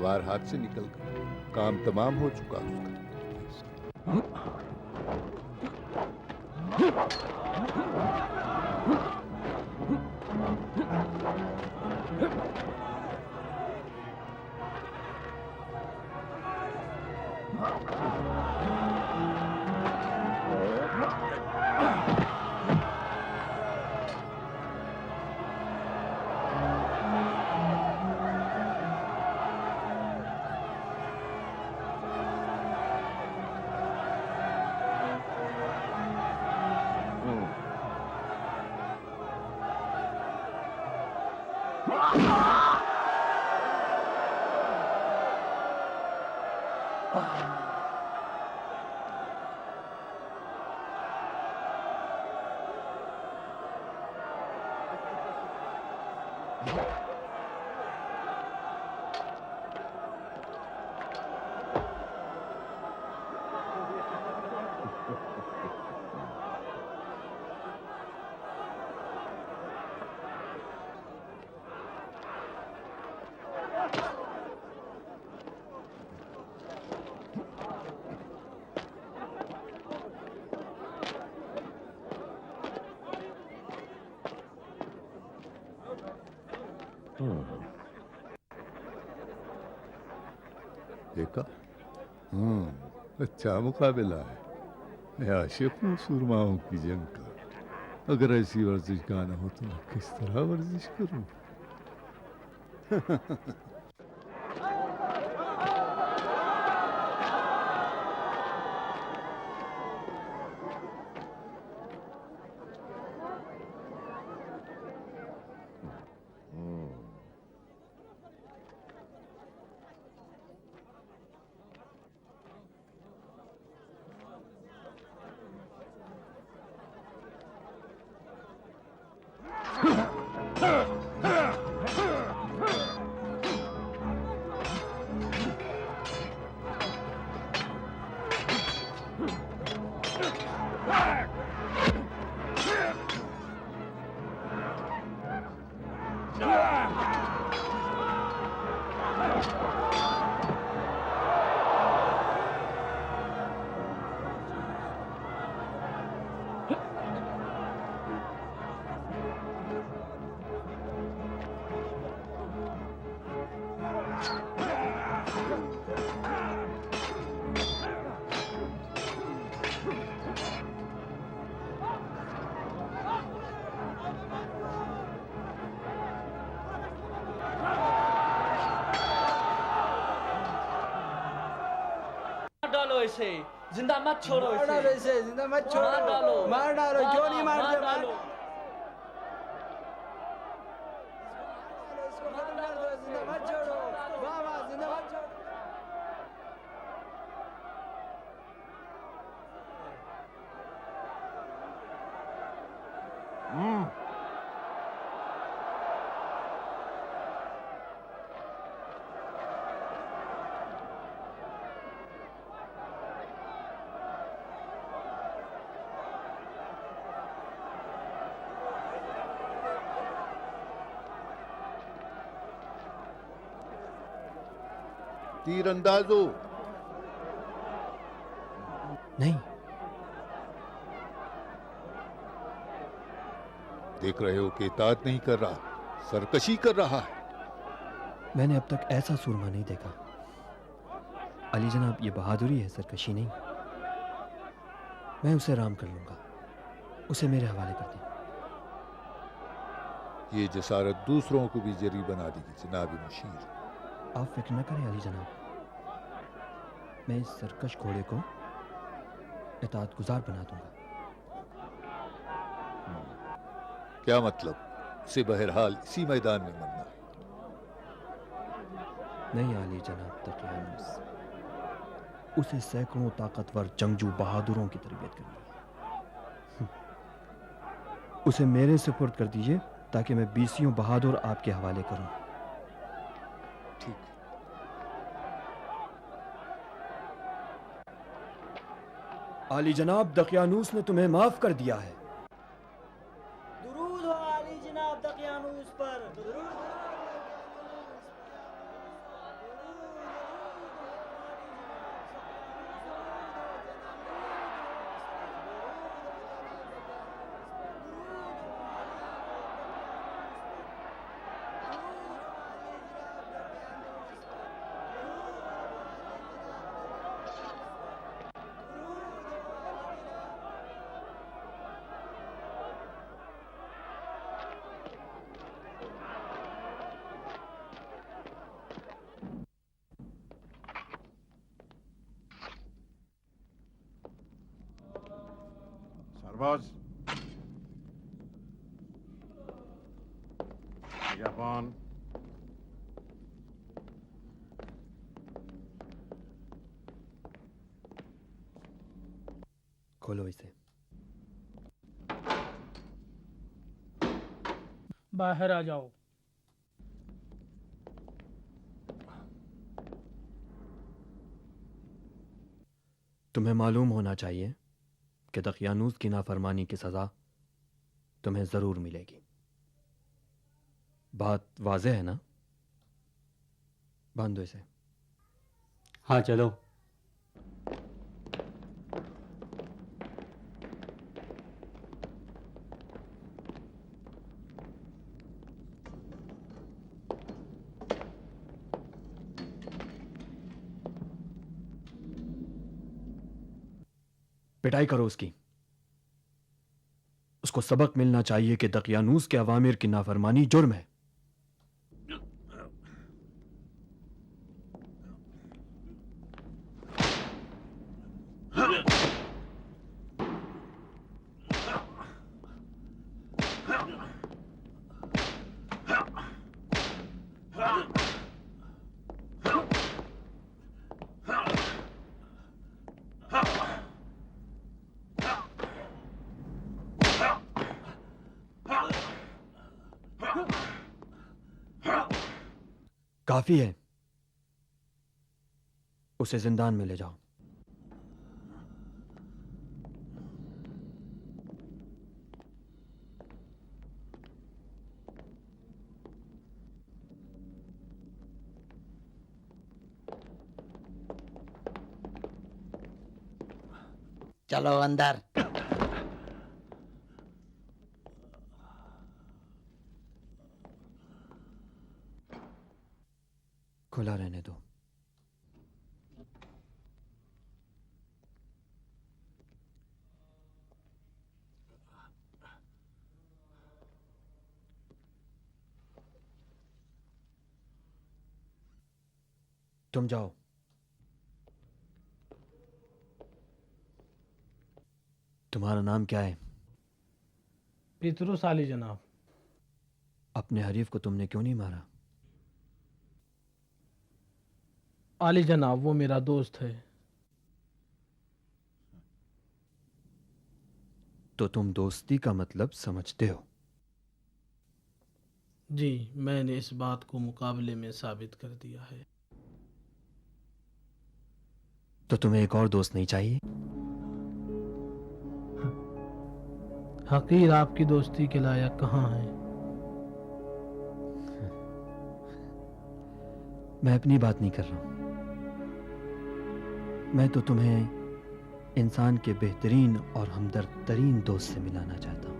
तलवार हाथ से निकल गई। काम तमाम हो चुका उसका। देखा? अच्छा मुकाबला है। मैं आशिक हूँ सुरमाओं की जंग का। अगर ऐसी वर्जिश का ना हो तो मैं किस तरह वर्जिश करूं? डालो इसे, जिंदा मत छोड़ो इसे। मार डालो इसे, जिंदा मत छोड़ो। मार डालो, मार डालो, क्यों नहीं मारते? मार डालो। इसको खत्म कर दो, जिंदा मत छोड़ो। वाह वाह, जिंदा मत छोड़ो। तीरंदाजो नहीं। देख रहे हो कि इताअत नहीं कर रहा, सरकशी कर रहा है। मैंने अब तक ऐसा सूरमा नहीं देखा। अली जनाब, ये बहादुरी है, सरकशी नहीं। मैं उसे राम कर लूंगा, उसे मेरे हवाले कर दें। ये जसारत दूसरों को भी जरी बना देगी जनाब मुशीर। आप फिक्र न करें अली जनाब, मैं इस सरकश घोड़े को इताअत गुजार बना दूंगा। क्या मतलब? से बहरहाल इसी मैदान में मरना है। नहीं अली जनाब तकियानुस, उसे सैकड़ों ताकतवर जंगजू बहादुरों की तरबियत करनी है। उसे मेरे सुपुर्द कर दीजिए ताकि मैं 20 बहादुर आपके हवाले करूं। ठीक। अली जनाब, दकियानूस ने तुम्हें माफ कर दिया है। दुरूद हो अली जनाब दकियानूस पर। दुरूद। सरबाज निगहबान खोलो इसे। बाहर आ जाओ। तुम्हें मालूम होना चाहिए कि दकियानूस की नाफरमानी की सज़ा तुम्हें ज़रूर मिलेगी। बात वाज़ेह है ना? बांधो इसे। हाँ चलो। पिटाई करो उसकी। उसको सबक मिलना चाहिए कि दकियानूस के अवामिर की नाफरमानी जुर्म है। काफी है, उसे जिंदान में ले जाओ। चलो अंदर। खुला रहने दो। तुम जाओ। तुम्हारा नाम क्या है? पीतरूस आली जनाब। अपने हरीफ को तुमने क्यों नहीं मारा? आली जनाब, वो मेरा दोस्त है। तो तुम दोस्ती का मतलब समझते हो? जी, मैंने इस बात को मुकाबले में साबित कर दिया है। तो तुम्हें एक और दोस्त नहीं चाहिए? हकीर आपकी दोस्ती के लायक कहाँ है? मैं अपनी बात नहीं कर रहा हूं। मैं तो तुम्हें इंसान के बेहतरीन और हमदर्द तरीन दोस्त से मिलाना चाहता हूं।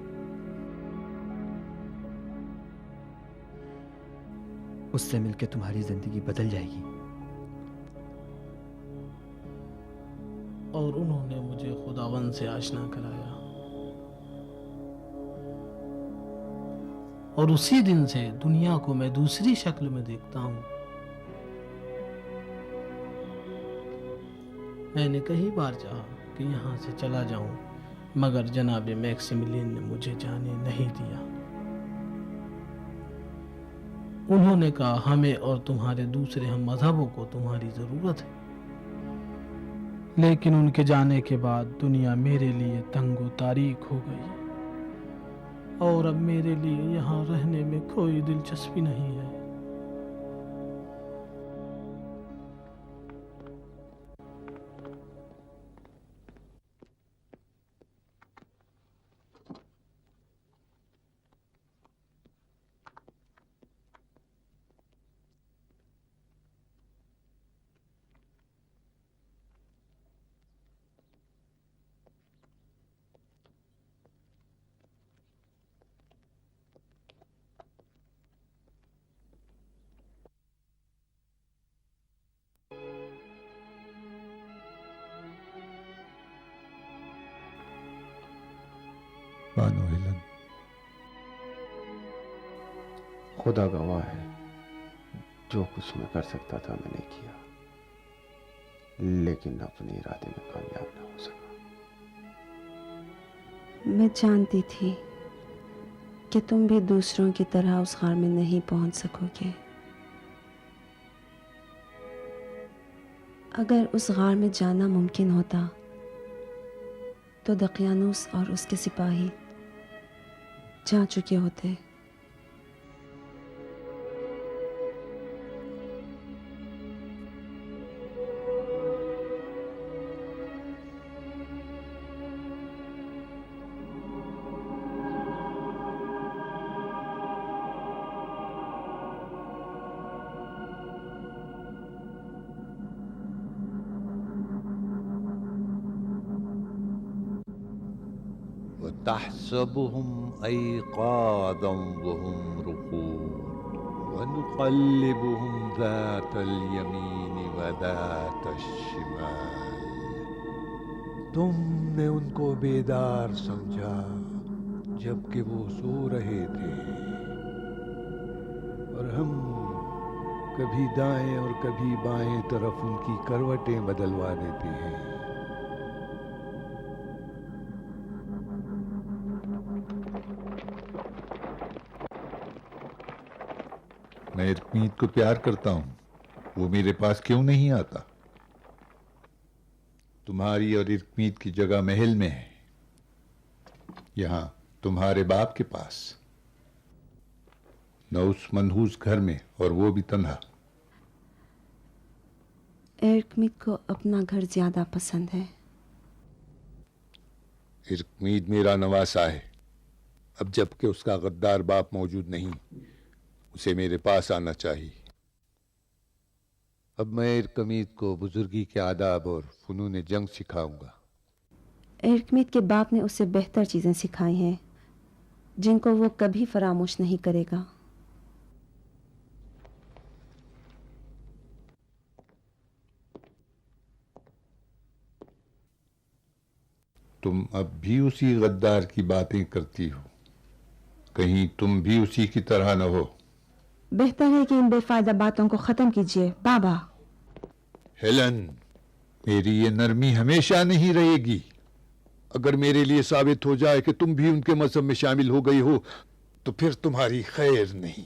उससे मिलकर तुम्हारी जिंदगी बदल जाएगी। और उन्होंने मुझे खुदावन से आशना कराया, और उसी दिन से दुनिया को मैं दूसरी शक्ल में देखता हूं। मैंने कई बार चाहा कि यहाँ से चला जाऊं, मगर जनाब मैक्सिमिलियन ने मुझे जाने नहीं दिया। उन्होंने कहा, हमें और तुम्हारे दूसरे हम मजहबों को तुम्हारी जरूरत है। लेकिन उनके जाने के बाद दुनिया मेरे लिए तंगो तारीख हो गई, और अब मेरे लिए यहाँ रहने में कोई दिलचस्पी नहीं है। बानो हिलन, खुदा गवाह है, जो कुछ मैं कर सकता था मैंने किया, लेकिन अपने इरादे में कामयाब ना हो सका। मैं जानती थी कि तुम भी दूसरों की तरह उस गार में नहीं पहुंच सकोगे। अगर उस गार में जाना मुमकिन होता तो दकियानूस और उसके सिपाही जा चुके होते। वतहसबुहुम अयक़ाज़न वहुम रुक़ूद वनुक़ल्लिबुहुम ज़ातल यमीन व ज़ातश शिमाल। तुमने उनको बेदार समझा जबकि वो सो रहे थे, और हम कभी दाएं और कभी बाएं तरफ उनकी करवटें बदलवा देते हैं। मैं इरकमीत को प्यार करता हूं, वो मेरे पास क्यों नहीं आता? तुम्हारी और इरकमीत की जगह महल में है, यहां तुम्हारे बाप के पास, न उस मनहूस घर में, और वो भी तन्हा। इरकमीत को अपना घर ज्यादा पसंद है। इरकमीत मेरा नवासा है। अब जबकि उसका गद्दार बाप मौजूद नहीं, उसे मेरे पास आना चाहिए। अब मैं इरकमीत को बुजुर्गी के आदाब और फनून जंग सिखाऊंगा। इरकमीत के बाप ने उसे बेहतर चीजें सिखाई हैं जिनको वो कभी फरामोश नहीं करेगा। तुम अब भी उसी गद्दार की बातें करती हो, कहीं तुम भी उसी की तरह न हो। बेहतर है कि इन बेफायदा बातों को खत्म कीजिए बाबा। हेलन, मेरी ये नरमी हमेशा नहीं रहेगी। अगर मेरे लिए साबित हो जाए कि तुम भी उनके मजहब में शामिल हो गई हो, तो फिर तुम्हारी खैर नहीं।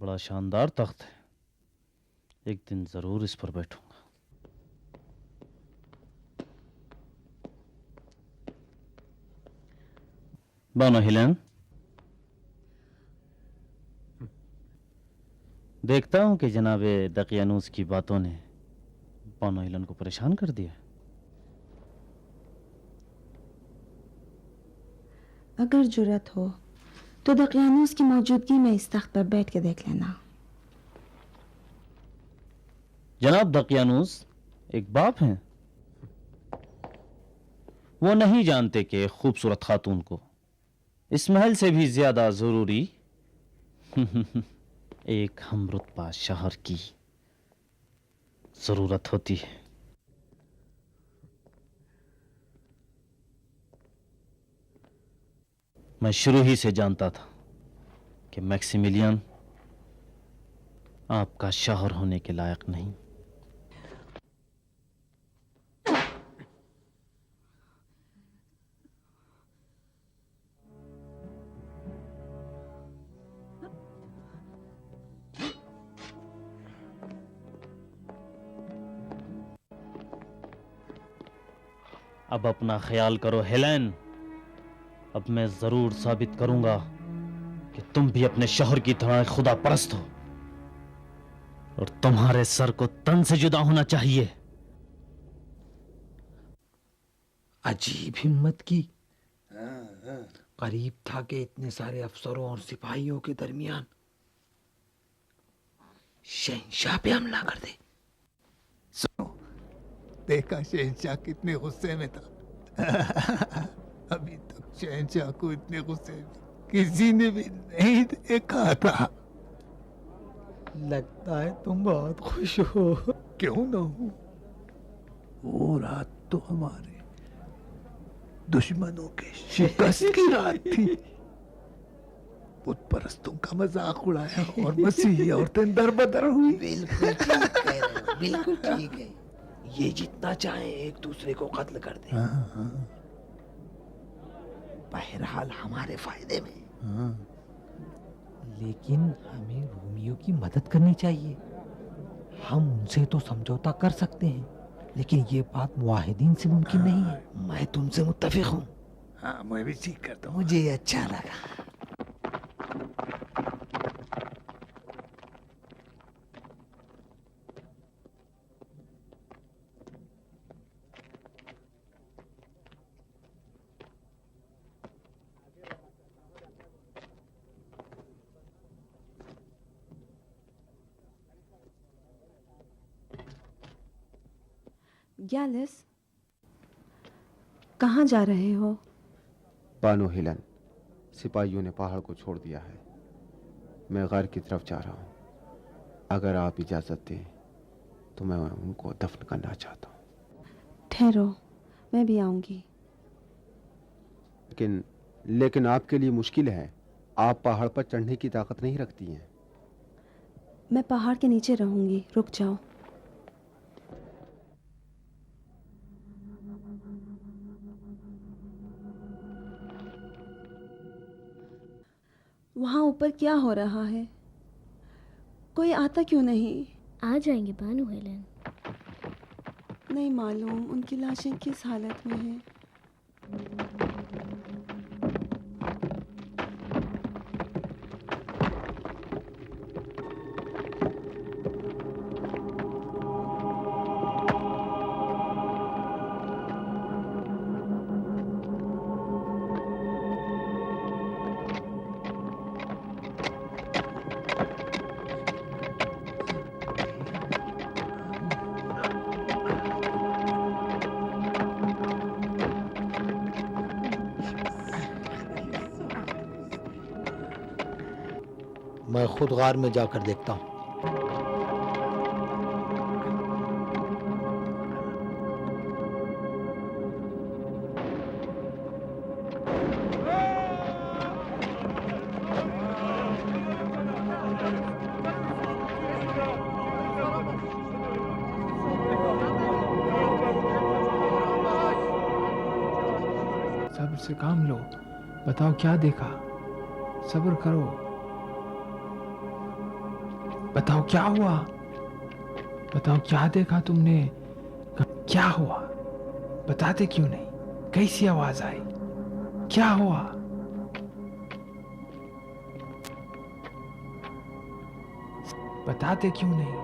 बड़ा शानदार तख्त है, एक दिन जरूर इस पर बैठूंगा। बानो हिलेन, देखता हूं कि जनाबे दकियानूस की बातों ने बानो हिलेन को परेशान कर दिया। अगर जुर्रत हो तो दकियानूस की मौजूदगी में इस तख्त पर बैठ के देख लेना। जनाब दकियानूस एक बाप हैं, वो नहीं जानते कि खूबसूरत खातून को इस महल से भी ज्यादा जरूरी एक हमरुतबा शहर की जरूरत होती है। मैं शुरू ही से जानता था कि मैक्सिमिलियन आपका शौहर होने के लायक नहीं। अब अपना ख्याल करो हेलेन, अब मैं जरूर साबित करूंगा कि तुम भी अपने शौहर की तरह खुदा परस्त हो और तुम्हारे सर को तन से जुदा होना चाहिए। अजीब हिम्मत की। करीब था कि इतने सारे अफसरों और सिपाहियों के दरमियान शहंशाह पे हमला कर दे। सुनो, देखा शहंशाह कितने गुस्से में था। अभी तक शहंशाह को इतने गुस्से में किसी ने भी नहीं देखा था। लगता है तुम बहुत खुश हो। क्यों ना हूं? वो रात तो हमारे दुश्मनों के शिकस्त की रात थी। बुत परस्तों का मजाक उड़ाया और मसीही औरतें दरबदर हुई। बिल्कुल ठीक कह रहे हो, बिल्कुल ठीक है। ये जितना चाहे एक दूसरे को कत्ल कर दे, बहरहाल हमारे फायदे में। लेकिन हमें रोमियो की मदद करनी चाहिए। हम उनसे तो समझौता कर सकते हैं, लेकिन ये बात मुआहिदीन से मुमकिन नहीं है। मैं तुमसे मुत्तफिक हूँ। हाँ, मैं भी ठीक करता हूँ। मुझे अच्छा लगा। गैलिस, कहाँ जा रहे हो? बानो हिलन, सिपाहियों ने पहाड़ को छोड़ दिया है। मैं गार की तरफ जा रहा हूँ। अगर आप इजाज़त दें तो मैं उनको दफन करना चाहता हूँ। ठहरो, मैं भी आऊंगी। लेकिन आपके लिए मुश्किल है। आप पहाड़ पर चढ़ने की ताकत नहीं रखती हैं। मैं पहाड़ के नीचे रहूंगी, रुक जाओ। वहाँ ऊपर क्या हो रहा है? कोई आता क्यों नहीं? आ जाएंगे बानो हेलन। नहीं मालूम उनकी लाशें किस हालत में हैं। मैं खुद गार में जाकर देखता हूँ। सब्र से काम लो। बताओ क्या देखा? सब्र करो। बताओ क्या हुआ? बताओ क्या देखा तुमने? क्या हुआ? बताते क्यों नहीं? कैसी आवाज आई? क्या हुआ? बताते क्यों नहीं?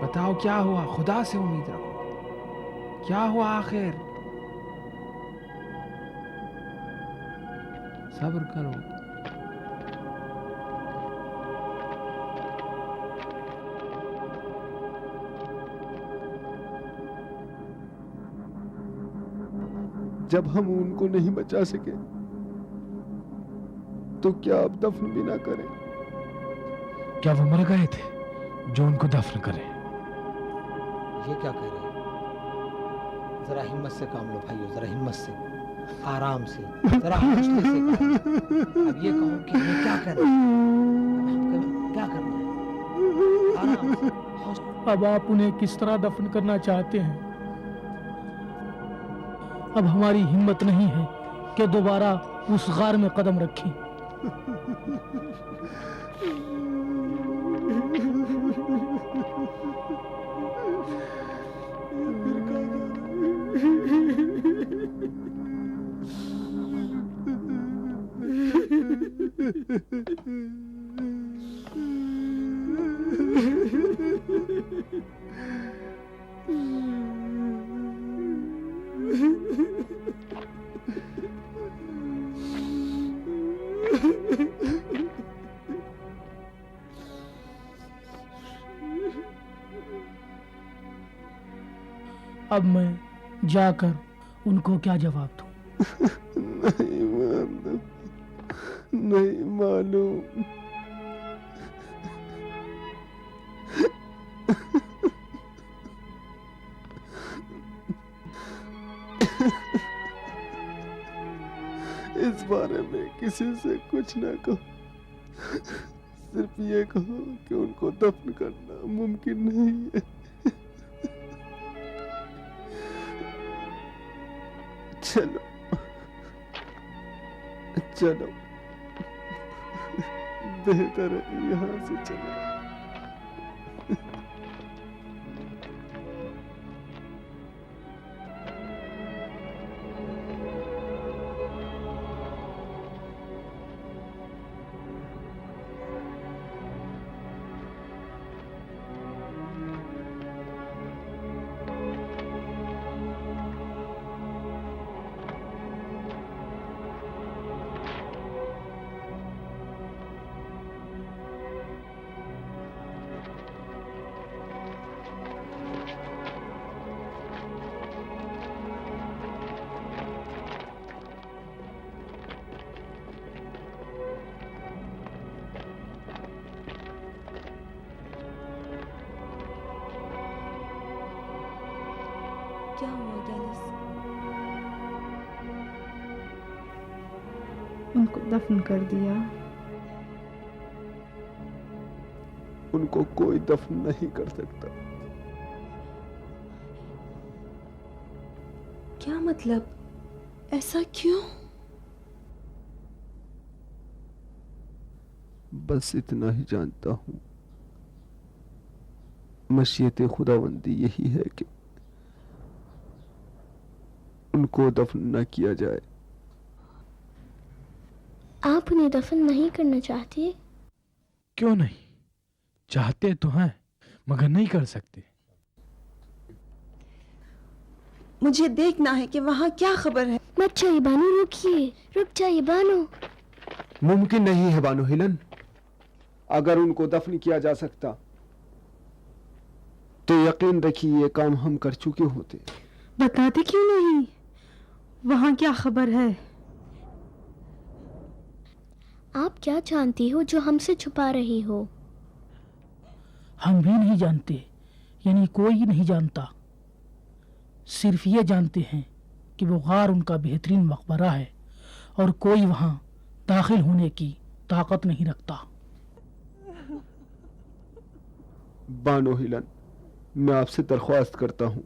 बताओ क्या हुआ? खुदा से उम्मीद रखो। क्या हुआ आखिर? सब्र करो। जब हम उनको नहीं बचा सके तो क्या आप दफन भी ना करें? क्या वो मर गए थे जो उनको दफन करे? ये क्या कह रहे हैं? जरा हिम्मत से काम लो भाइयों, जरा हिम्मत से, आराम से, जरा हौसले से काम। अब ये कहो कि हमें क्या करना है, क्या करना है? आराम से। अब आप उन्हें किस तरह दफन करना चाहते हैं? अब हमारी हिम्मत नहीं है कि दोबारा उस गार में कदम रखें। अब मैं जाकर उनको क्या जवाब दूं? नहीं मालूम, नहीं मालूम। इस बारे में किसी से कुछ ना कहो, सिर्फ ये कहो कि उनको दफन करना मुमकिन नहीं है। चलो चलो, बेहतर है यहाँ से चलो। क्या हुआ गैलिस? उनको दफन कर दिया। उनको कोई दफन नहीं कर सकता। क्या मतलब? ऐसा क्यों? बस इतना ही जानता हूं, मशीयत खुदावंदी यही है कि उनको दफन न किया जाए। आप उन्हें दफन नहीं करना चाहते? क्यों नहीं? चाहते तो हैं मगर नहीं कर सकते। मुझे देखना है कि वहाँ क्या खबर है। मत जाइए बानो, रुकिए, रुक जाइए बानो। मुमकिन नहीं है बानो हिलन। अगर उनको दफन किया जा सकता तो यकीन रखिए ये काम हम कर चुके होते। बताते क्यों नहीं? वहाँ क्या खबर है? आप क्या जानती हो जो हमसे छुपा रही हो? हम भी नहीं जानते, यानी कोई नहीं जानता। सिर्फ ये जानते हैं कि वो गार उनका बेहतरीन मकबरा है और कोई वहाँ दाखिल होने की ताकत नहीं रखता। बानो हिलन, मैं आपसे दरख्वास्त करता हूँ,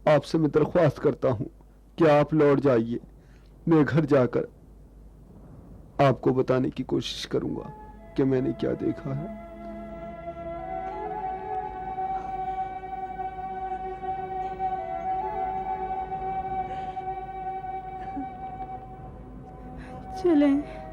आपसे मैं दरख्वास्त करता हूँ कि आप लौट जाइए। मैं घर जाकर आपको बताने की कोशिश करूंगा कि मैंने क्या देखा है। चलें।